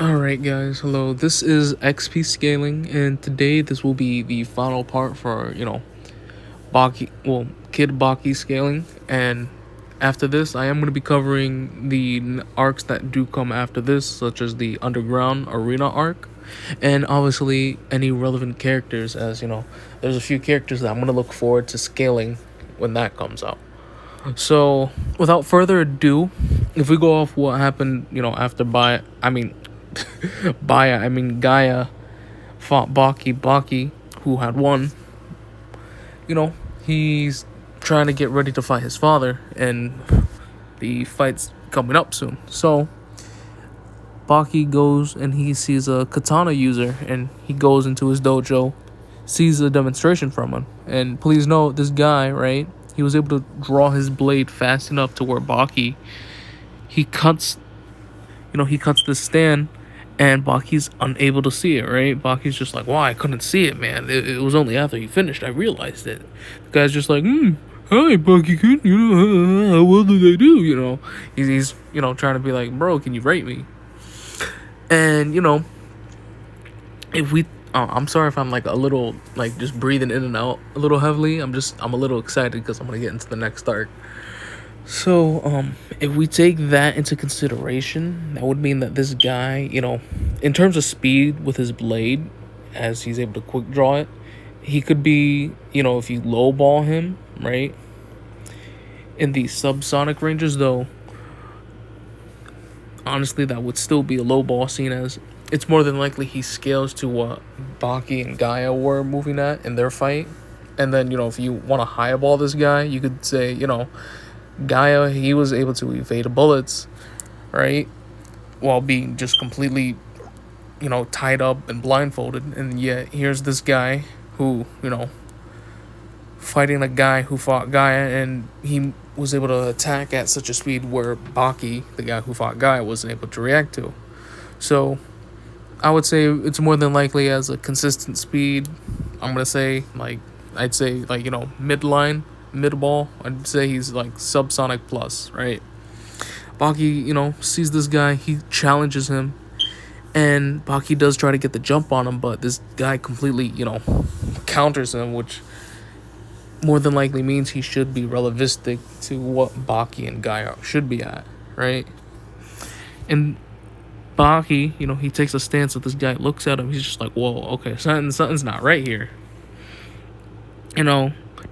Alright guys, hello, this is XP Scaling, and today this will be the final part for, Kid Baki scaling, and after this I am going to be covering the arcs that do come after this, such as the Underground Arena arc, and obviously any relevant characters, as, there's a few characters that I'm going to look forward to scaling when that comes out. So, without further ado, if we go off what happened, after Gaia fought Baki, who had won. He's trying to get ready to fight his father, and the fight's coming up soon. So, Baki goes and he sees a katana user, and he goes into his dojo, sees a demonstration from him. And please note, this guy, right, he was able to draw his blade fast enough to where Baki, he cuts the stand, and Baki's unable to see it, right? Baki's just like, wow, I couldn't see it, man. It was only after he finished I realized it. The guy's just like, hi, Baki, how well did I do, He's trying to be like, bro, can you rate me? And, if we... I'm sorry if I'm, a little, just breathing in and out a little heavily. I'm a little excited because I'm going to get into the next arc. So, if we take that into consideration, that would mean that this guy, in terms of speed with his blade, as he's able to quick draw it, he could be, if you lowball him, right, in the subsonic ranges, though, honestly, that would still be a lowball, seen as it's more than likely he scales to what Baki and Gaia were moving at in their fight. And then, if you want to highball this guy, you could say, Gaia, he was able to evade bullets, right, while being just completely, tied up and blindfolded. And yet, here's this guy who, fighting a guy who fought Gaia, and he was able to attack at such a speed where Baki, the guy who fought Gaia, wasn't able to react to. So, I would say it's more than likely as a consistent speed. I'm going to say, midline. Mid-ball, I'd say he's like subsonic plus, right? Baki, sees this guy, he challenges him, and Baki does try to get the jump on him, but this guy completely, counters him, which more than likely means he should be relativistic to what Baki and Gaia should be at, right? And Baki, he takes a stance that this guy looks at him, he's just like, whoa, okay, something's not right here.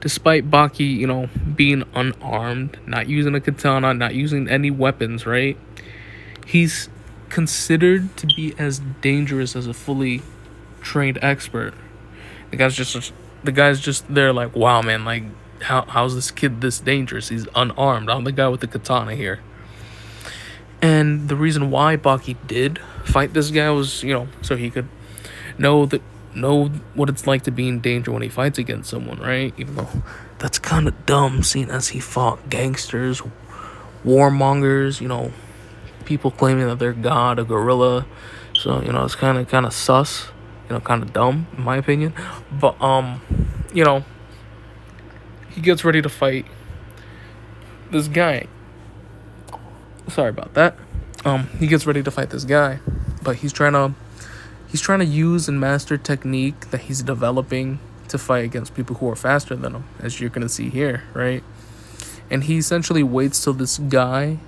Despite Baki, being unarmed, not using a katana, not using any weapons, right? He's considered to be as dangerous as a fully trained expert. The guy's just there like, wow, man, like, how's this kid this dangerous? He's unarmed. I'm the guy with the katana here. And the reason why Baki did fight this guy was, so he could know what it's like to be in danger when he fights against someone, right? Even though that's kind of dumb, seeing as he fought gangsters, warmongers, people claiming that they're God, a gorilla. So, it's kind of sus, kind of dumb, in my opinion. But, he gets ready to fight this guy. Sorry about that. He gets ready to fight this guy, but he's trying to use and master technique that he's developing to fight against people who are faster than him, as you're going to see here, right? And he essentially waits till this guy,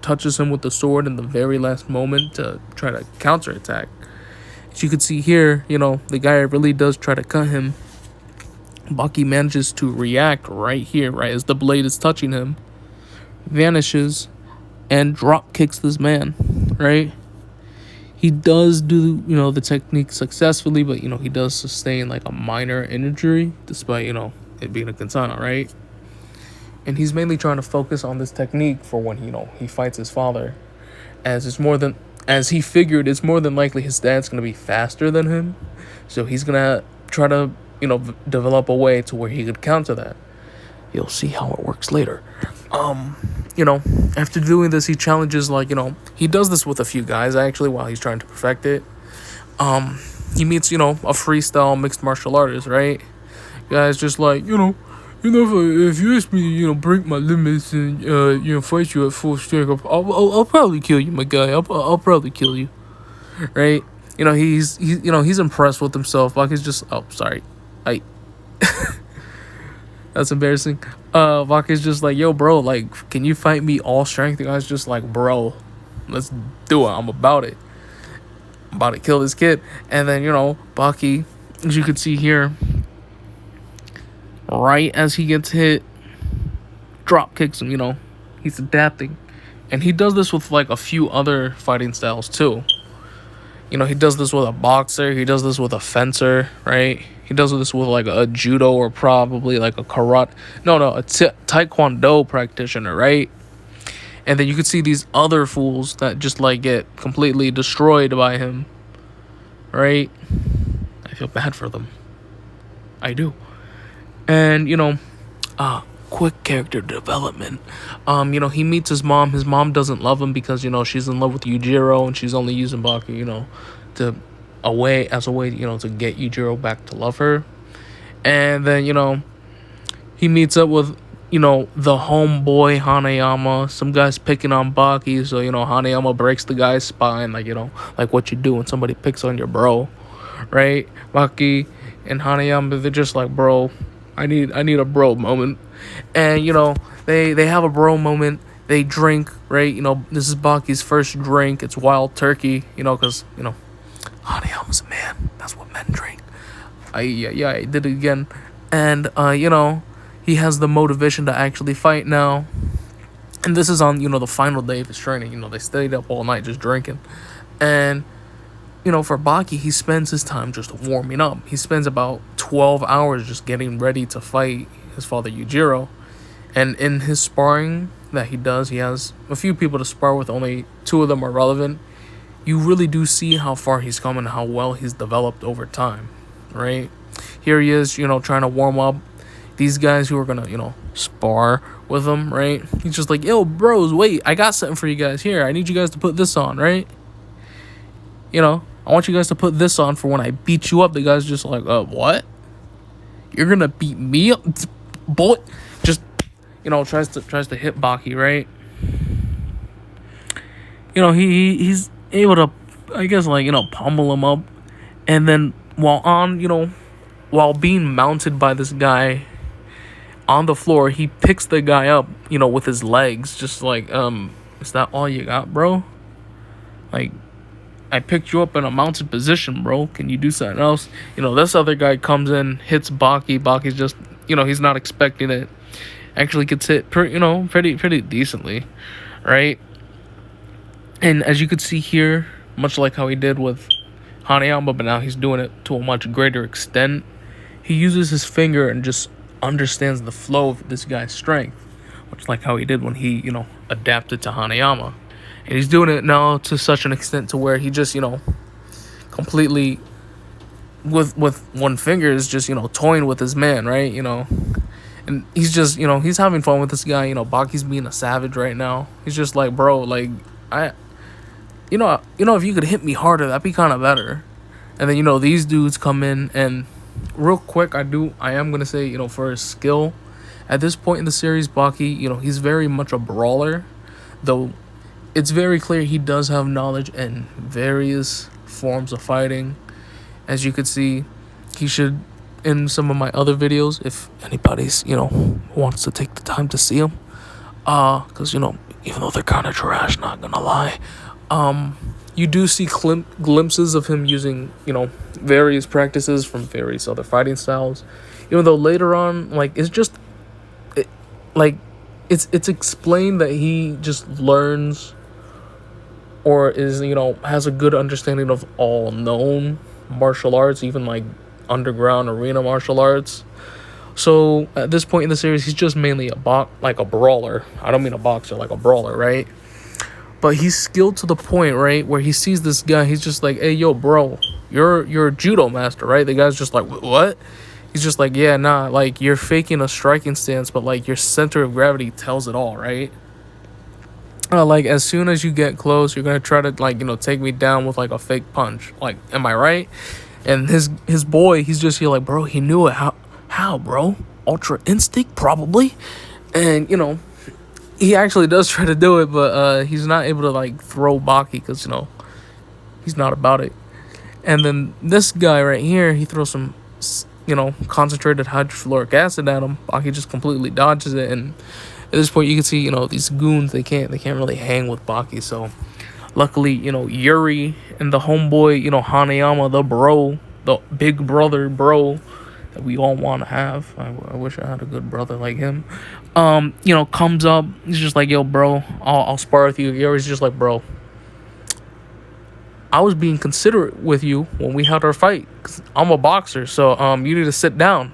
touches him with the sword in the very last moment to try to counterattack. As you can see here, the guy really does try to cut him. Baki manages to react right here, right as the blade is touching him, vanishes, and drop kicks this man, right? He does do, the technique successfully, but, he does sustain, a minor injury, despite, it being a katana, right? And he's mainly trying to focus on this technique for when, he fights his father, as he figured, it's more than likely his dad's going to be faster than him, so he's going to try to, develop a way to where he could counter that. You'll see how it works later. After doing this, he challenges, he does this with a few guys, actually, while he's trying to perfect it. He meets, a freestyle mixed martial artist, right? Guys just like, if you ask me to, break my limits and, fight you at full strength, I'll probably kill you, my guy. I'll probably kill you. right? He's impressed with himself. Baki's just, oh, sorry, I that's embarrassing. Baki's just like, yo, bro, like, can you fight me all strength? The guy's just like, bro, let's do it. I'm about it. I'm about to kill this kid. And then, Baki, as you can see here, right as he gets hit, drop kicks him. He's adapting. And he does this with like a few other fighting styles too. He does this with a boxer. He does this with a fencer, right? He does this with like a judo or probably like a karate. No, a taekwondo practitioner, right? And then you could see these other fools that just like get completely destroyed by him, right? I feel bad for them. I do. And, quick character development. He meets his mom. His mom doesn't love him because, she's in love with Yujiro and she's only using Baki, to a way to get Yujiro back to love her. And then, he meets up with, the homeboy Hanayama. Some guy's picking on Baki, so, Hanayama breaks the guy's spine, like what you do when somebody picks on your bro, right? Baki and Hanayama, they're just like, bro, I need a bro moment. And, they have a bro moment. They drink, right? This is Baki's first drink. It's wild turkey, because, Hanayama's a man. That's what men drink. I did it again. And, he has the motivation to actually fight now. And this is on, the final day of his training. They stayed up all night just drinking. And, for Baki, he spends his time just warming up. He spends about 12 hours just getting ready to fight his father Yujiro. And in his sparring that he does, he has a few people to spar with. Only 2 of them are relevant. You really do see how far he's come and how well he's developed over time, right? Here he is, trying to warm up these guys who are going to, spar with him, right? He's just like, yo, bros, wait, I got something for you guys. Here, I need you guys to put this on, right? I want you guys to put this on for when I beat you up. The guy's just like, what? You're going to beat me up? Boy, just, tries to hit Baki, right? He's able to, I guess, pummel him up. And then while being mounted by this guy on the floor, he picks the guy up, with his legs. Just like, is that all you got, bro? Like, I picked you up in a mounted position, bro. Can you do something else? This other guy comes in, hits Baki. Baki's just, he's not expecting it. Actually gets hit, pretty decently, right? And as you could see here, much like how he did with Hanayama, but now he's doing it to a much greater extent. He uses his finger and just understands the flow of this guy's strength, much like how he did when he, adapted to Hanayama. And he's doing it now to such an extent to where he just, completely, with one finger, is just, toying with his man, right? And he's just, he's having fun with this guy. Baki's being a savage right now. He's just like, bro, like, if you could hit me harder, that'd be kind of better. And then, these dudes come in, and real quick, I am going to say, for his skill, at this point in the series, Baki, he's very much a brawler, though it's very clear he does have knowledge in various forms of fighting. As you could see, he should, in some of my other videos, if anybody's, wants to take the time to see them, because, even though they're kind of trash, not gonna lie, you do see glimpses of him using, various practices from various other fighting styles, even though later on, it's explained that he just learns or is, has a good understanding of all known martial arts, even like underground arena martial arts. So at this point in the series, he's just mainly a brawler. I don't mean a boxer, like a brawler, right? But he's skilled to the point, right, where he sees this guy. He's just like, hey, yo, bro, you're a judo master, right? The guy's just like, what? He's just like, yeah, nah, like, you're faking a striking stance, but, like, your center of gravity tells it all, right? Like, as soon as you get close, you're gonna try to, like, take me down with, like, a fake punch. Like, am I right? And his boy, he's just here like, bro, he knew it. How, bro? Ultra instinct, probably. And, he actually does try to do it, but he's not able to, like, throw Baki because, He's not about it. And then this guy right here, he throws some, concentrated hydrofluoric acid at him. Baki just completely dodges it, and at this point you can see, these goons, they can't really hang with Baki. So luckily, Yuri and the homeboy, Hanayama, the big brother bro that we all want to have. I wish I had a good brother like him. Comes up. He's just like, yo, bro, I'll spar with you. Yuri's just like, bro, I was being considerate with you when we had our fight, 'cause I'm a boxer, so you need to sit down.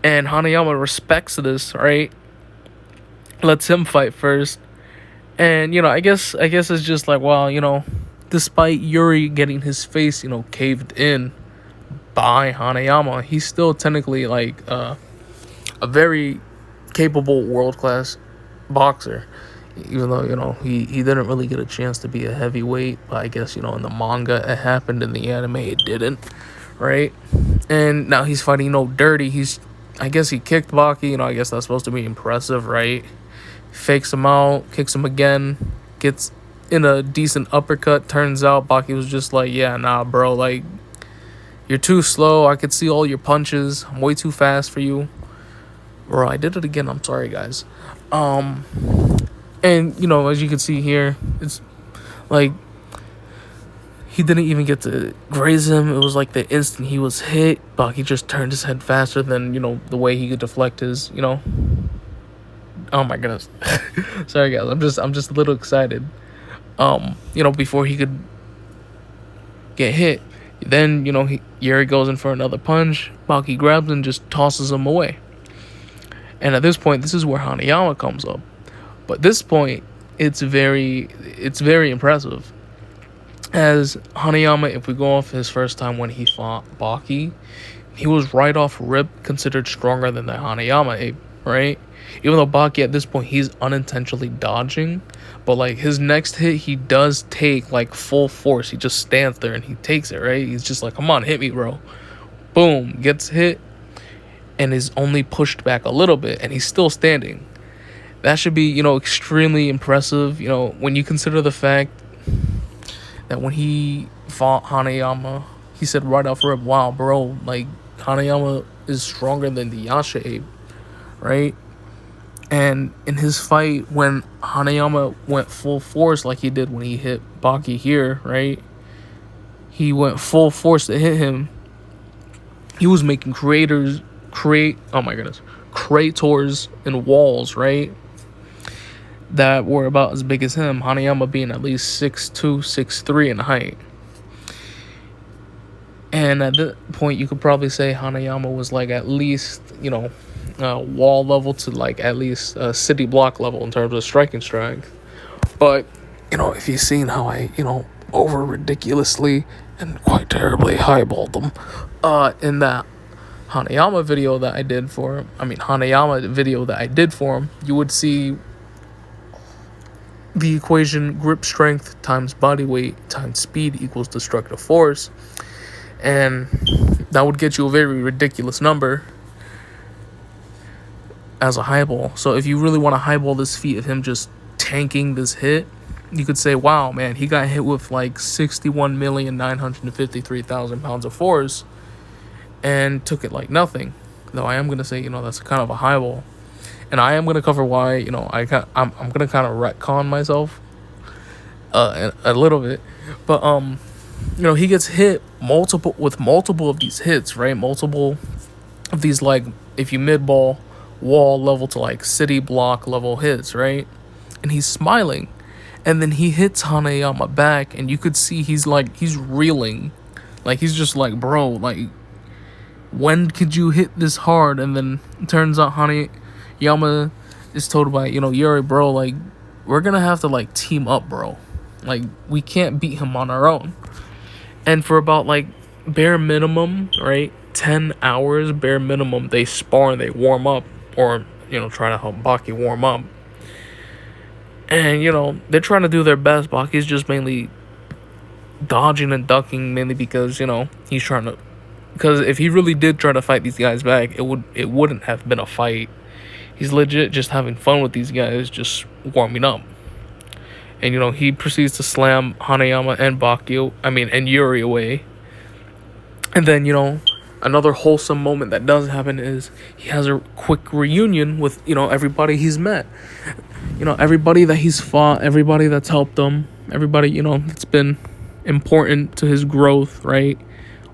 And Hanayama respects this, right? Lets him fight first. And I guess it's just like, well, despite Yuri getting his face, caved in by Hanayama, he's still technically like a very capable world-class boxer, even though he didn't really get a chance to be a heavyweight. But I guess in the manga it happened, in the anime it didn't, right? And now he's fighting dirty. I guess he kicked Baki. I guess that's supposed to be impressive, right? Fakes him out, kicks him again, gets in a decent uppercut. Turns out Baki was just like, yeah, nah, bro, like, you're too slow. I could see all your punches. I'm way too fast for you. Bro, I did it again. I'm sorry, guys. And, as you can see here, it's like he didn't even get to graze him. It was like the instant he was hit, Baki just turned his head faster than, the way he could deflect his, Oh my goodness. Sorry, guys. I'm just a little excited. Before he could get hit. Then, Yuri goes in for another punch. Baki grabs and just tosses him away. And at this point, this is where Hanayama comes up. But this point, it's very impressive. As Hanayama, if we go off his first time when he fought Baki, he was right off rip considered stronger than the Hanayama ape, right? Even though Baki at this point, he's unintentionally dodging. But like his next hit, he does take like full force. He just stands there and he takes it, right? He's just like, come on, hit me, bro. Boom, gets hit and is only pushed back a little bit, and he's still standing. That should be, extremely impressive, when you consider the fact that when he fought Hanayama, he said right off rip, wow, bro, like, Hanayama is stronger than the Yasha ape, right? And in his fight, when Hanayama went full force like he did when he hit Baki here, right? He went full force to hit him. He was making craters and walls, right? That were about as big as him. Hanayama being at least 6'2", 6'3" in height. And at that point, you could probably say Hanayama was like at least, wall level to like at least city block level in terms of striking strength. But, if you've seen how I, over ridiculously and quite terribly highballed them in that Hanayama video that I did for him, you would see the equation grip strength times body weight times speed equals destructive force. And that would get you a very ridiculous number as a highball. So if you really want to highball this feat of him just tanking this hit, you could say, wow, man, he got hit with like 61,953,000 pounds of force and took it like nothing. Though I am going to say, that's kind of a highball. And I am going to cover why, I'm going to kind of retcon myself a little bit. But, he gets hit multiple of these hits, right? Multiple of these, like, if you mid-ball, wall level to, like, city block level hits, right? And he's smiling. And then he hits Hanayama back, and you could see he's reeling. Like, he's just like, bro, like, when could you hit this hard? And then it turns out Hanayama is told by, Yuri, bro, like, we're gonna have to, like, team up, bro. Like, we can't beat him on our own. And for about, like, bare minimum, right, 10 hours, bare minimum, they spar and they warm up. Or, try to help Baki warm up. And, they're trying to do their best. Baki's just mainly dodging and ducking, mainly because, he's trying to... Because if he really did try to fight these guys back, it wouldn't have been a fight. He's legit just having fun with these guys, just warming up. And, he proceeds to slam Hanayama and Baki, and Yuri away. And then, another wholesome moment that does happen is he has a quick reunion with, everybody he's met. Everybody that he's fought, everybody that's helped him, everybody, that's been important to his growth, right?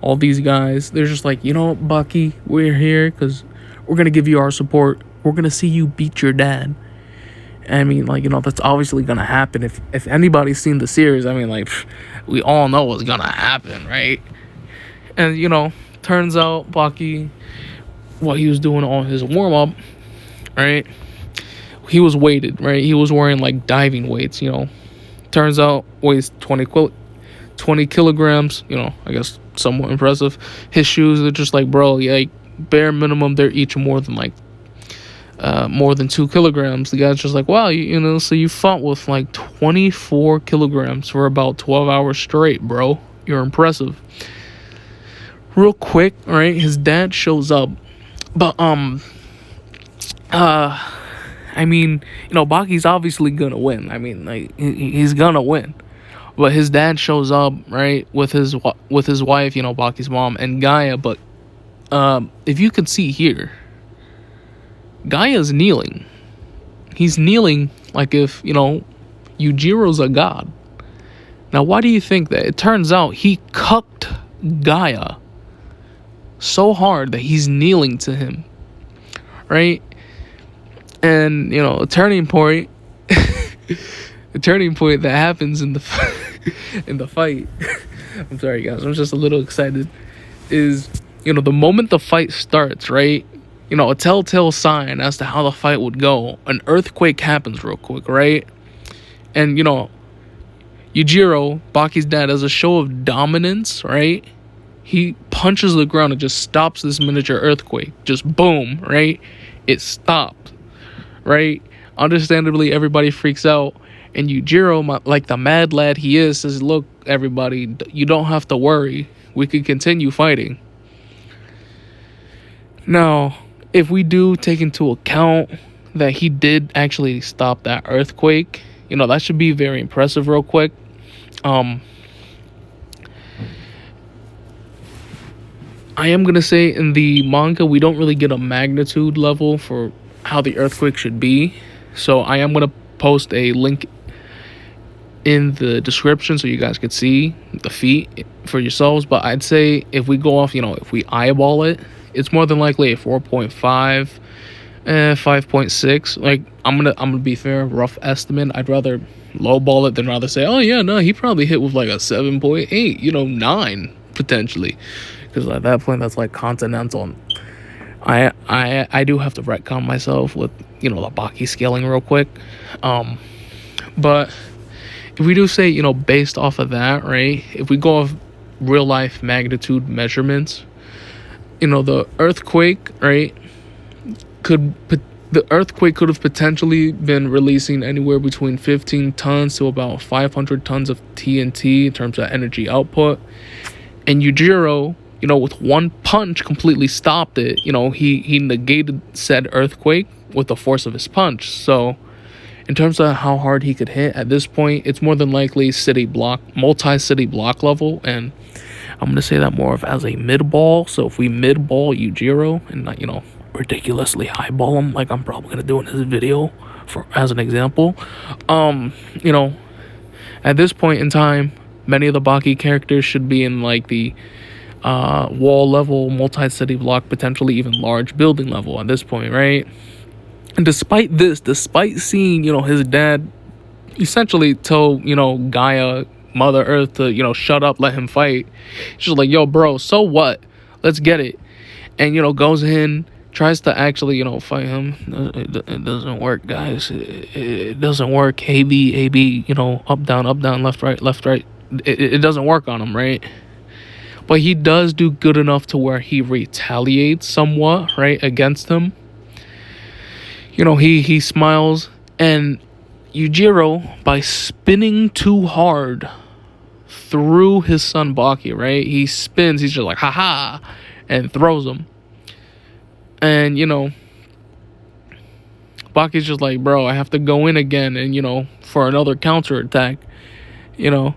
All these guys, they're just like, Baki, we're here because we're going to give you our support. We're going to see you beat your dad. That's obviously going to happen. If anybody's seen the series, we all know what's going to happen, right? And, turns out Baki, what he was doing on his warm-up, right? He was weighted, right? He was wearing, diving weights, Turns out weighs 20 kilograms, I guess somewhat impressive. His shoes are just bro, bare minimum, they're each more than 2 kilograms. The guy's just wow, so you fought with 24 kilograms for about 12 hours straight, bro. You're impressive. Real quick, right? His dad shows up, but Baki's obviously gonna win. He's gonna win. But his dad shows up, right, with his wife, Baki's mom, and Gaia. But if you can see here, Gaia's kneeling. He's kneeling like if, Yujiro's a god. Now, why do you think that? It turns out he cucked Gaia so hard that he's kneeling to him, right? And, a turning point, the turning point that happens in the fight, I'm sorry, guys, I'm just a little excited, is, the moment the fight starts, right? A telltale sign as to how the fight would go. An earthquake happens real quick, right? And, Yujiro, Baki's dad, as a show of dominance, right? He punches the ground and just stops this miniature earthquake. Just boom, right? It stopped, right? Understandably, everybody freaks out. And Yujiro, like the mad lad he is, says, look, everybody, you don't have to worry. We can continue fighting. Now, if we do take into account that he did actually stop that earthquake, that should be very impressive real quick. I am going to say in the manga, we don't really get a magnitude level for how the earthquake should be. So I am going to post a link in the description so you guys could see the feat for yourselves. But I'd say if we go off, if we eyeball it, it's more than likely a 4.5, 5.6. I'm gonna be fair, rough estimate. I'd rather lowball it than rather say, oh yeah, no, he probably hit with a 7.8, 9 potentially, because at that point that's continental. I do have to retcon myself with the Baki scaling real quick, but if we do say based off of that, right, if we go off real life magnitude measurements, the earthquake, right, could have potentially been releasing anywhere between 15 tons to about 500 tons of TNT in terms of energy output. And Yujiro, with one punch completely stopped it. He negated said earthquake with the force of his punch. So in terms of how hard he could hit at this point, it's more than likely multi-city block level. And I'm going to say that more of as a mid-ball. So if we mid-ball Yujiro and not, ridiculously highball him like I'm probably going to do in this video as an example, at this point in time, many of the Baki characters should be in the wall level, multi-city block, potentially even large building level at this point, right? And despite seeing, his dad essentially tell, Gaia, Mother Earth to, shut up, let him fight. She's like, yo, bro, so what? Let's get it. And, goes in, tries to actually, fight him. It doesn't work, guys. It doesn't work. AB, up, down, left, right. It doesn't work on him, right? But he does do good enough to where he retaliates somewhat, right, against him. He smiles, and Yujiro, by spinning too hard through his son Baki, right? He spins, he's just haha, and throws him. And, Baki's just like, bro, I have to go in again and, for another counterattack, you know.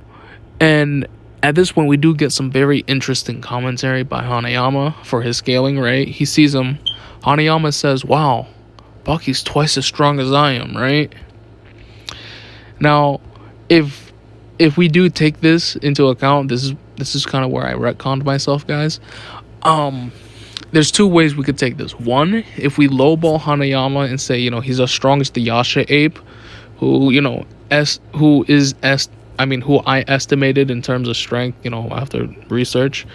And at this point, we do get some very interesting commentary by Hanayama for his scaling, right? He sees him. Hanayama says, wow, Baki's twice as strong as I am, right? Now, if we do take this into account, this is kind of where I retconned myself, guys. There's two ways we could take this. One, if we lowball Hanayama and say, he's as strong as the Yasha ape, who who I estimated in terms of strength, after research,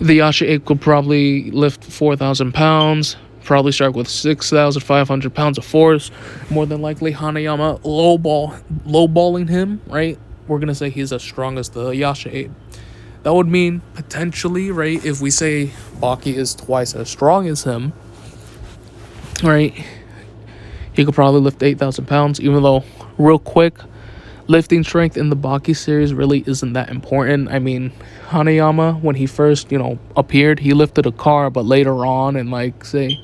the Yasha ape could probably lift 4,000 pounds, probably start with 6,500 pounds of force. More than likely, Hanayama lowballing him, right? We're gonna say he's as strong as the Yasha ape. That would mean potentially, right, if we say Baki is twice as strong as him, right, he could probably lift 8,000 pounds, even though, real quick, lifting strength in the Baki series really isn't that important. I mean, Hanayama, when he first, appeared, he lifted a car, but later on in, say,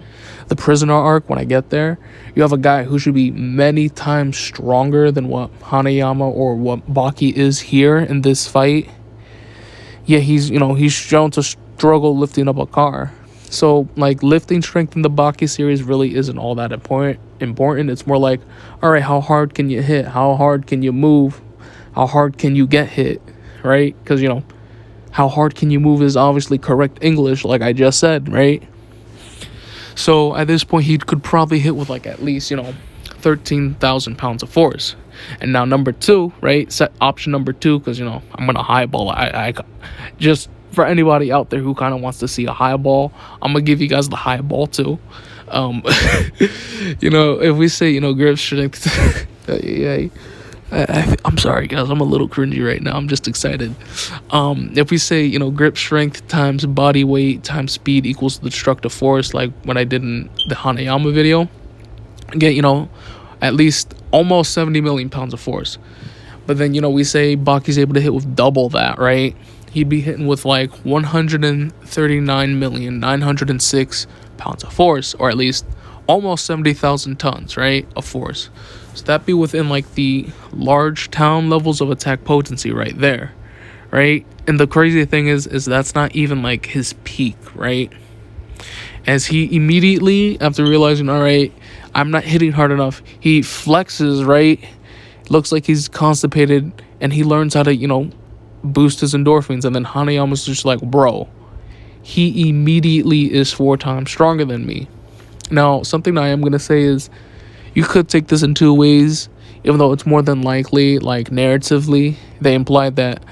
the prisoner arc, when I get there, you have a guy who should be many times stronger than what Hanayama or what Baki is here in this fight. Yeah, he's shown to struggle lifting up a car. So, lifting strength in the Baki series really isn't all that important. It's more like, all right, how hard can you hit? How hard can you move? How hard can you get hit? Right? Because, how hard can you move is obviously correct English, like I just said, right? So, at this point, he could probably hit with, at least, 13,000 pounds of force. And now number two, right? Set option number two, because I'm gonna highball. I just for anybody out there who kind of wants to see a highball, I'm gonna give you guys the highball too. If we say grip strength, yeah. I'm sorry, guys. I'm a little cringy right now. I'm just excited. If we say grip strength times body weight times speed equals the destructive force, like what I did in the Hanayama video, get at least almost 70 million pounds of force. But then we say Baki's able to hit with double that, right? He'd be hitting with 139,906 pounds of force, or at least almost 70,000 tons, right, of force. So that'd be within the large town levels of attack potency right there, right? And the crazy thing is that's not even his peak, right? As he immediately, after realizing, all right, I'm not hitting hard enough, he flexes, right? Looks like he's constipated, and he learns how to, boost his endorphins. And then Hanayama's just like, bro, he immediately is 4 times stronger than me. Now, something I am going to say is, you could take this in two ways, even though it's more than likely, narratively, they implied that,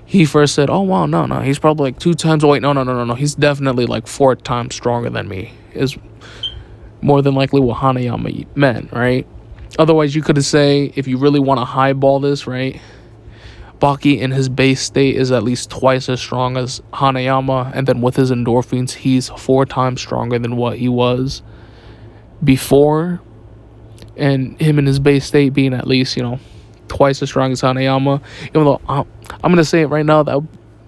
he first said, oh, wow, no, he's probably 2 times, oh, wait, no, he's definitely 4 times stronger than me, is more than likely what Hanayama meant, right? Otherwise, you could say, if you really want to highball this, right, Baki in his base state is at least twice as strong as Hanayama, and then with his endorphins, he's 4 times stronger than what he was before, and him in his base state being at least, twice as strong as Hanayama. Even though I'm gonna say it right now,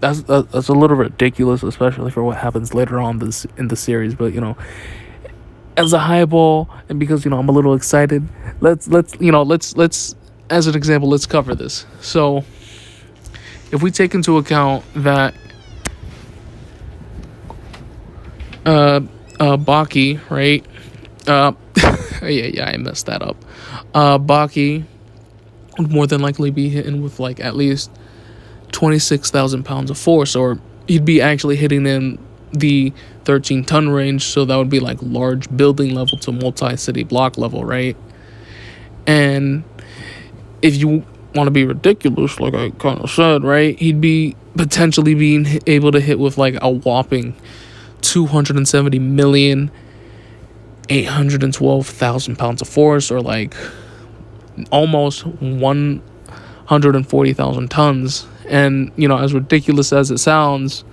that's a little ridiculous, especially for what happens later on in the series. But as a highball, and because I'm a little excited, let's as an example, let's cover this. So if we take into account that Baki, right? I messed that up. Baki would more than likely be hitting with at least 26,000 pounds of force, or he'd be actually hitting in the 13-ton range, so that would be large building level to multi-city block level, right? And if you want to be ridiculous, like I kind of said, right, he'd be potentially being able to hit with a whopping 270,812,000 pounds of force, or almost 140,000 tons. And as ridiculous as it sounds,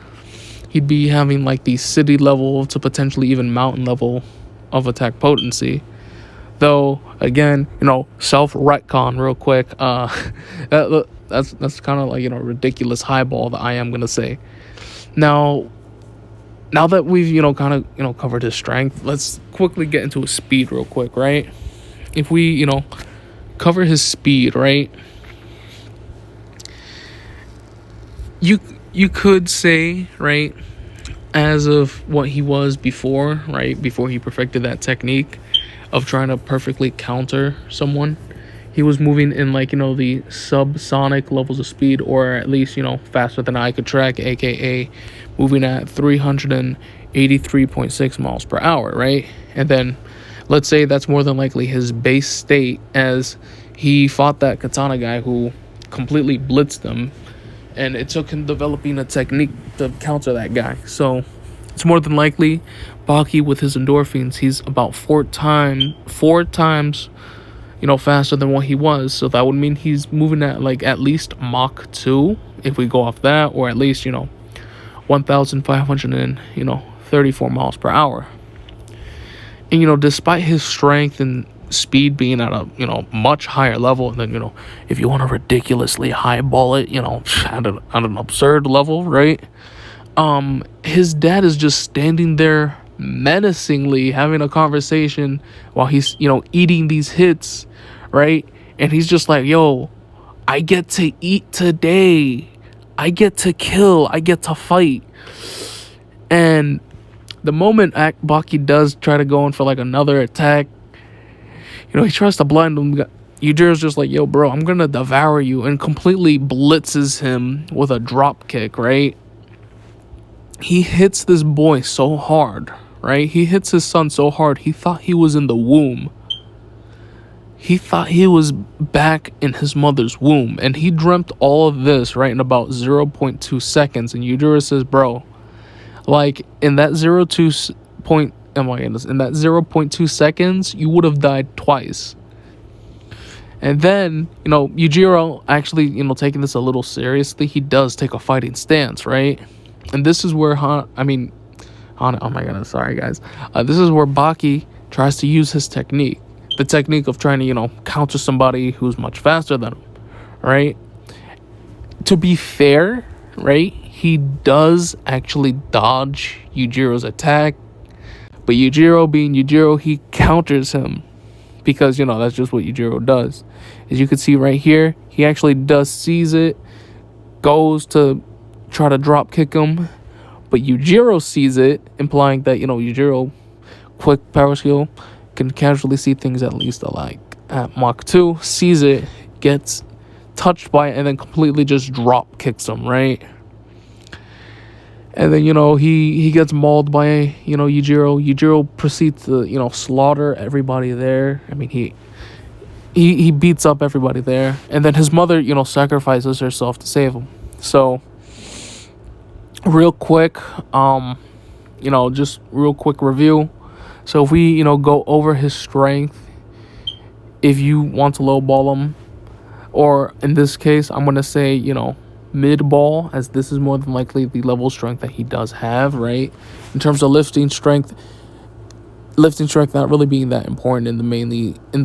he'd be having the city level to potentially even mountain level of attack potency. Though again, self retcon real quick, that's kind of ridiculous highball that I am gonna say. Now Now that we've, kind of, covered his strength, let's quickly get into his speed real quick, right? If we, cover his speed, right? You could say, right, as of what he was before, right, before he perfected that technique of trying to perfectly counter someone, he was moving in, like, the subsonic levels of speed, or at least, faster than I could track, aka moving at 383.6 miles per hour, right? And then let's say that's more than likely his base state, as he fought that katana guy who completely blitzed him, and it took him developing a technique to counter that guy. So it's more than likely Baki, with his endorphins, he's about four times faster than what he was. So that would mean he's moving at, like, at least Mach 2 if we go off that, or at least 1,534 miles per hour. And despite his strength and speed being at a much higher level, and then if you want to ridiculously highball it at an absurd level, right, his dad is just standing there menacingly having a conversation while he's eating these hits, right? And he's just like, yo, I get to eat today, I get to kill, I get to fight. And the moment Baki does try to go in for, like, another attack, he tries to blind him. Yujiro's just like, yo, bro, I'm gonna devour you, and completely blitzes him with a drop kick, right? He hits this boy so hard, right? He hits his son so hard, he thought he was in the womb. He thought he was back in his mother's womb, and he dreamt all of this, right, in about 0.2 seconds. And Yujiro says, bro, like, in that 0.2 seconds, you would have died twice. And then, Yujiro actually, taking this a little seriously, he does take a fighting stance, right? And this is where, oh my goodness, sorry guys. This is where Baki tries to use his technique. The technique of trying to, counter somebody who's much faster than him, right? To be fair, right, he does actually dodge Yujiro's attack. But Yujiro, being Yujiro, he counters him, because, that's just what Yujiro does. As you can see right here, he actually does seize it, goes to try to drop kick him, but Yujiro sees it, implying that, Yujiro, quick power skill, can casually see things at least at Mach 2, sees it, gets touched by it, and then completely just drop kicks him, right? And then, he gets mauled by, Yujiro. Yujiro proceeds to, slaughter everybody there. I mean, he beats up everybody there. And then his mother, sacrifices herself to save him. So, real quick, just real quick review. So, if we, go over his strength, if you want to lowball him, or in this case, I'm going to say, mid-ball, as this is more than likely the level of strength that he does have, right? In terms of lifting strength not really being that important in the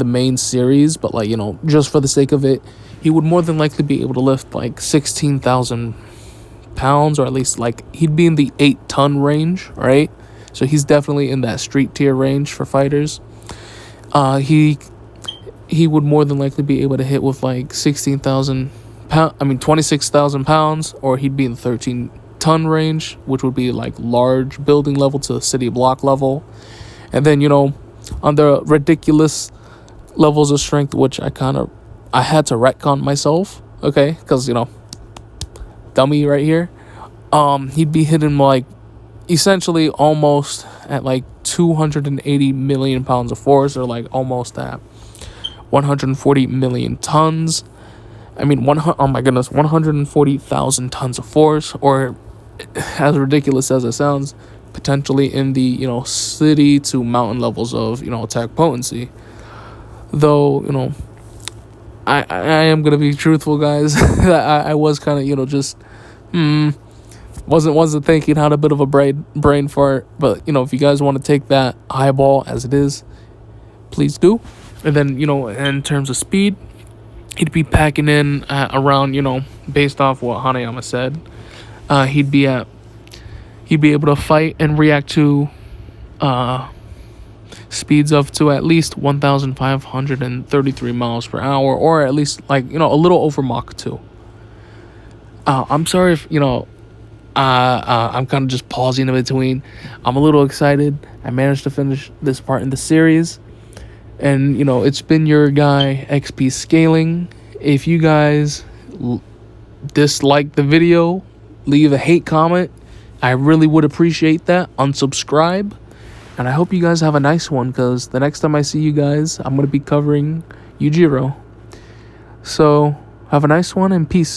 main series, but, like, just for the sake of it, he would more than likely be able to lift, like, 16,000 pounds, or at least, like, he'd be in the 8-ton range, right? So he's definitely in that street tier range for fighters. He would more than likely be able to hit with, like, 26,000 pounds, or he'd be in the 13-ton range, which would be, like, large building level to city block level. And then, on the ridiculous levels of strength, which I had to retcon myself, okay, because, dummy right here, he'd be hitting, like, essentially almost at, like, 280 million pounds of force, or, like, almost at 140 million tons. I mean, 140,000 tons of force, or, as ridiculous as it sounds, potentially in the, city to mountain levels of, attack potency. Though, I am going to be truthful, guys. I was kind of, just, wasn't thinking, had a bit of a brain fart. But, if you guys want to take that eyeball as it is, please do. And then, in terms of speed, he'd be packing in at around, based off what Hanayama said, he'd be at he'd be able to fight and react to speeds up to at least 1,533 miles per hour, or at least, like, a little over Mach 2. I'm sorry if, I'm kind of just pausing in between. I'm a little excited. I managed to finish this part in the series. And, it's been your guy, XP Scaling. If you guys dislike the video, leave a hate comment. I really would appreciate that. Unsubscribe. And I hope you guys have a nice one, because the next time I see you guys, I'm going to be covering Yujiro. So, have a nice one, and peace.